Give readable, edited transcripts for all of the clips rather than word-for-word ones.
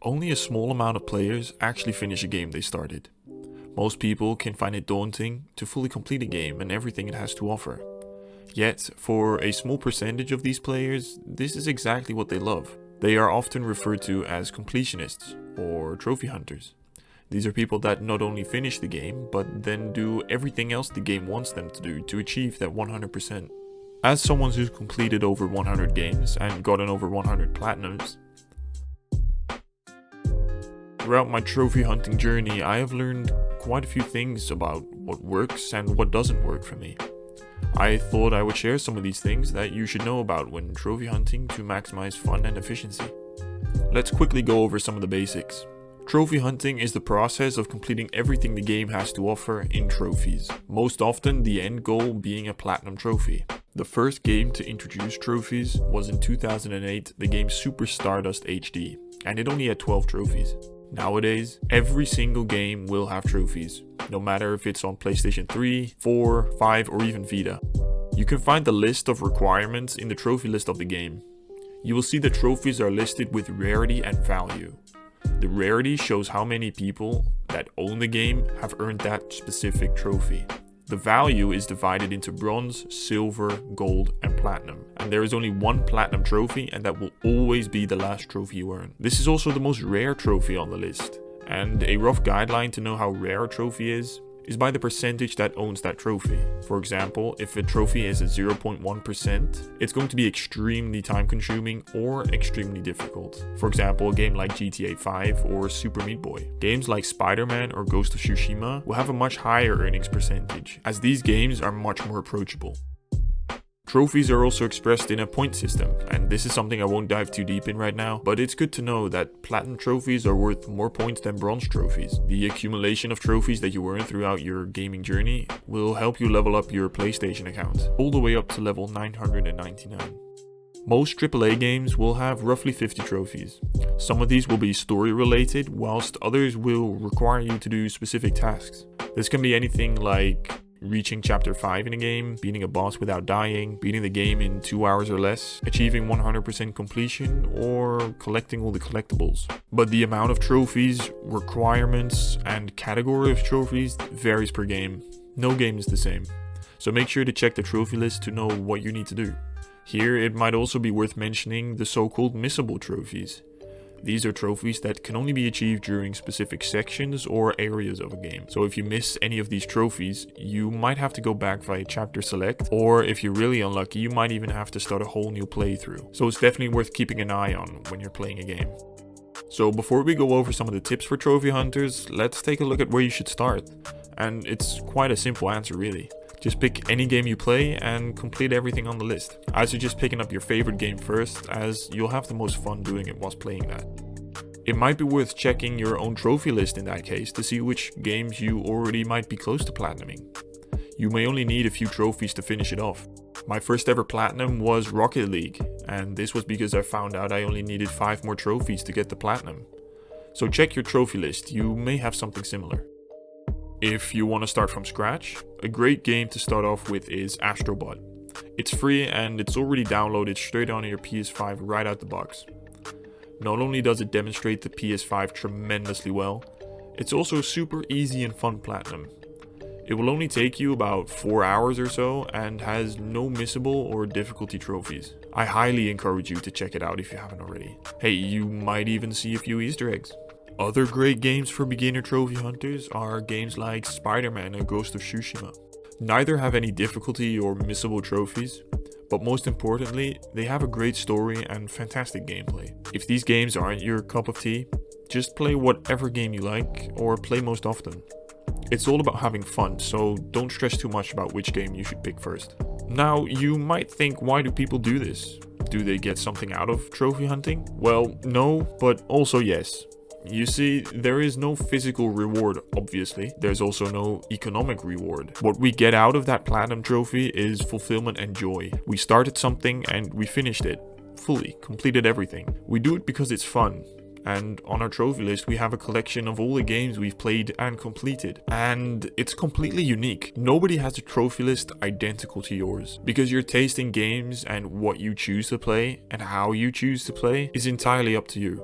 only a small amount of players actually finish a game they started. Most people can find it daunting to fully complete a game and everything it has to offer. Yet, for a small percentage of these players, this is exactly what they love. They are often referred to as completionists or trophy hunters. These are people that not only finish the game, but then do everything else the game wants them to do to achieve that 100%. As someone who's completed over 100 games and gotten over 100 platinums, throughout my trophy hunting journey, I have learned quite a few things about what works and what doesn't work for me. I thought I would share some of these things that you should know about when trophy hunting to maximize fun and efficiency. Let's quickly go over some of the basics. Trophy hunting is the process of completing everything the game has to offer in trophies, most often the end goal being a platinum trophy. The first game to introduce trophies was in 2008, the game Super Stardust HD, and it only had 12 trophies. Nowadays, every single game will have trophies, no matter if it's on PlayStation 3, 4, 5 or even Vita. You can find the list of requirements in the trophy list of the game. You will see the trophies are listed with rarity and value. The rarity shows how many people that own the game have earned that specific trophy. The value is divided into bronze, silver, gold and platinum. And there is only one platinum trophy, and that will always be the last trophy you earn. This is also the most rare trophy on the list. And a rough guideline to know how rare a trophy is by the percentage that owns that trophy. For example, if a trophy is at 0.1%, it's going to be extremely time consuming or extremely difficult. For example, a game like GTA 5 or Super Meat Boy. Games like Spider-Man or Ghost of Tsushima will have a much higher earnings percentage, as these games are much more approachable. Trophies are also expressed in a point system, and this is something I won't dive too deep in right now, but it's good to know that platinum trophies are worth more points than bronze trophies. The accumulation of trophies that you earn throughout your gaming journey will help you level up your PlayStation account, all the way up to level 999. Most AAA games will have roughly 50 trophies. Some of these will be story related, whilst others will require you to do specific tasks. This can be anything like reaching chapter 5 in a game, beating a boss without dying, beating the game in 2 hours or less, achieving 100% completion, or collecting all the collectibles. But the amount of trophies, requirements, and category of trophies varies per game. No game is the same. So make sure to check the trophy list to know what you need to do. Here it might also be worth mentioning the so-called missable trophies. These are trophies that can only be achieved during specific sections or areas of a game. So if you miss any of these trophies, you might have to go back via chapter select, or if you're really unlucky, you might even have to start a whole new playthrough. So it's definitely worth keeping an eye on when you're playing a game. So before we go over some of the tips for trophy hunters, let's take a look at where you should start. And it's quite a simple answer really. Just pick any game you play and complete everything on the list. I suggest picking up your favorite game first, as you'll have the most fun doing it whilst playing that. It might be worth checking your own trophy list in that case to see which games you already might be close to platinuming. You may only need a few trophies to finish it off. My first ever platinum was Rocket League, and this was because I found out I only needed 5 more trophies to get the platinum. So check your trophy list, you may have something similar. If you want to start from scratch, a great game to start off with is Astrobot. It's free and it's already downloaded straight onto your PS5 right out the box. Not only does it demonstrate the PS5 tremendously well, it's also super easy and fun platinum. It will only take you about 4 hours or so and has no missable or difficulty trophies. I highly encourage you to check it out if you haven't already. Hey, you might even see a few Easter eggs. Other great games for beginner trophy hunters are games like Spider-Man or Ghost of Tsushima. Neither have any difficulty or missable trophies, but most importantly, they have a great story and fantastic gameplay. If these games aren't your cup of tea, just play whatever game you like or play most often. It's all about having fun, so don't stress too much about which game you should pick first. Now, you might think, why do people do this? Do they get something out of trophy hunting? Well, no, but also yes. You see, there is no physical reward, obviously. There's also no economic reward. What we get out of that platinum trophy is fulfillment and joy. We started something and we finished it. Fully, completed everything. We do it because it's fun. And on our trophy list, we have a collection of all the games we've played and completed. And it's completely unique. Nobody has a trophy list identical to yours, because your taste in games and what you choose to play and how you choose to play is entirely up to you.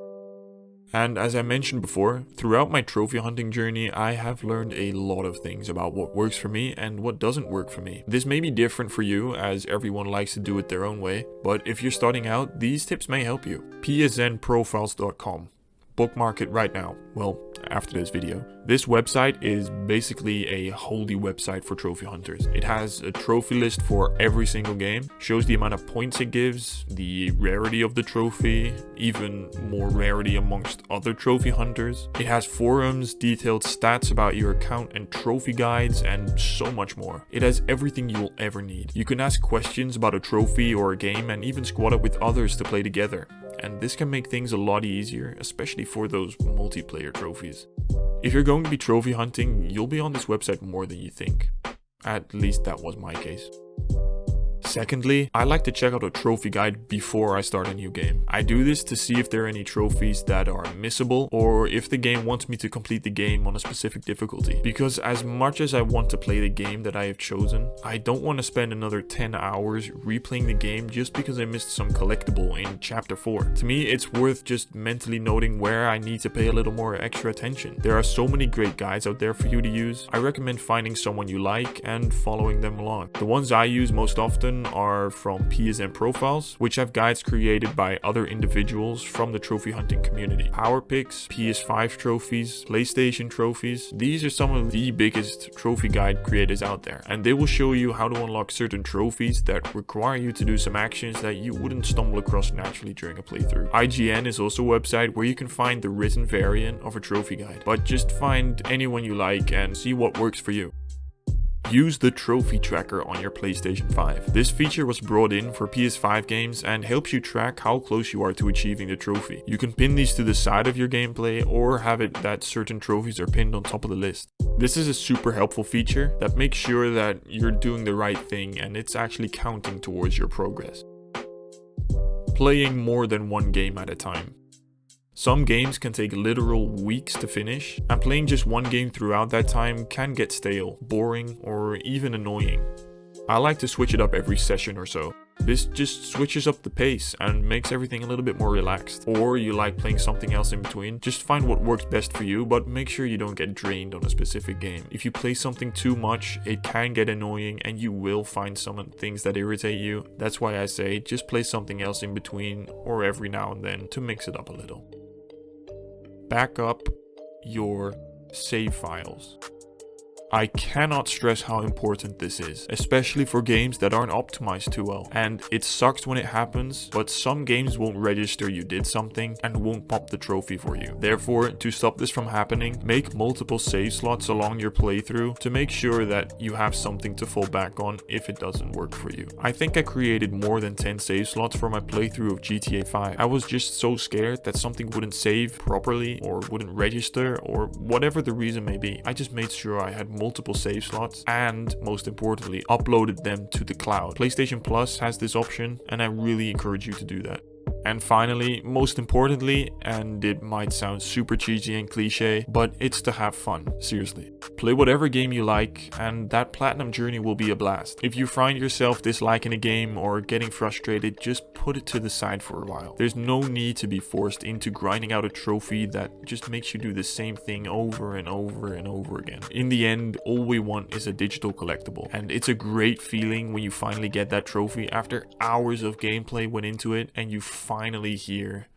And as I mentioned before, throughout my trophy hunting journey, I have learned a lot of things about what works for me and what doesn't work for me. This may be different for you, as everyone likes to do it their own way, but if you're starting out, these tips may help you. psnprofiles.com. Bookmark it right now. Well, after this video. This website is basically a holy website for trophy hunters. It has a trophy list for every single game, shows the amount of points it gives, the rarity of the trophy, even more rarity amongst other trophy hunters. It has forums, detailed stats about your account, and trophy guides, and so much more. It has everything you will ever need. You can ask questions about a trophy or a game and even squad up with others to play together. And this can make things a lot easier, especially for those multiplayer trophies. If you're going to be trophy hunting, you'll be on this website more than you think. At least that was my case. Secondly, I like to check out a trophy guide before I start a new game. I do this to see if there are any trophies that are missable, or if the game wants me to complete the game on a specific difficulty. Because as much as I want to play the game that I have chosen, I don't want to spend another 10 hours replaying the game just because I missed some collectible in chapter 4. To me, it's worth just mentally noting where I need to pay a little more extra attention. There are so many great guides out there for you to use. I recommend finding someone you like and following them along. The ones I use most often are from PSN Profiles, which have guides created by other individuals from the trophy hunting community. Power picks, PS5 trophies, PlayStation trophies. These are some of the biggest trophy guide creators out there, and they will show you how to unlock certain trophies that require you to do some actions that you wouldn't stumble across naturally during a playthrough. IGN is also a website where you can find the written variant of a trophy guide, but just find anyone you like and see what works for you. Use the trophy tracker on your PlayStation 5. This feature was brought in for PS5 games and helps you track how close you are to achieving the trophy. You can pin these to the side of your gameplay or have it that certain trophies are pinned on top of the list. This is a super helpful feature that makes sure that you're doing the right thing and it's actually counting towards your progress. Playing more than one game at a time. Some games can take literal weeks to finish, and playing just one game throughout that time can get stale, boring, or even annoying. I like to switch it up every session or so. This just switches up the pace and makes everything a little bit more relaxed. Or you like playing something else in between, just find what works best for you, but make sure you don't get drained on a specific game. If you play something too much, it can get annoying and you will find some things that irritate you. That's why I say just play something else in between or every now and then to mix it up a little. Back up your save files. I cannot stress how important this is, especially for games that aren't optimized too well. And it sucks when it happens, but some games won't register you did something and won't pop the trophy for you. Therefore, to stop this from happening, make multiple save slots along your playthrough to make sure that you have something to fall back on if it doesn't work for you. I think I created more than 10 save slots for my playthrough of GTA 5. I was just so scared that something wouldn't save properly or wouldn't register or whatever the reason may be. I just made sure I had multiple save slots and, most importantly, uploaded them to the cloud. PlayStation Plus has this option and I really encourage you to do that. And finally, most importantly, and it might sound super cheesy and cliche, but it's to have fun, seriously. Play whatever game you like, and that platinum journey will be a blast. If you find yourself disliking a game or getting frustrated, just put it to the side for a while. There's no need to be forced into grinding out a trophy that just makes you do the same thing over and over and over again. In the end, all we want is a digital collectible, and it's a great feeling when you finally get that trophy after hours of gameplay went into it and you finally hear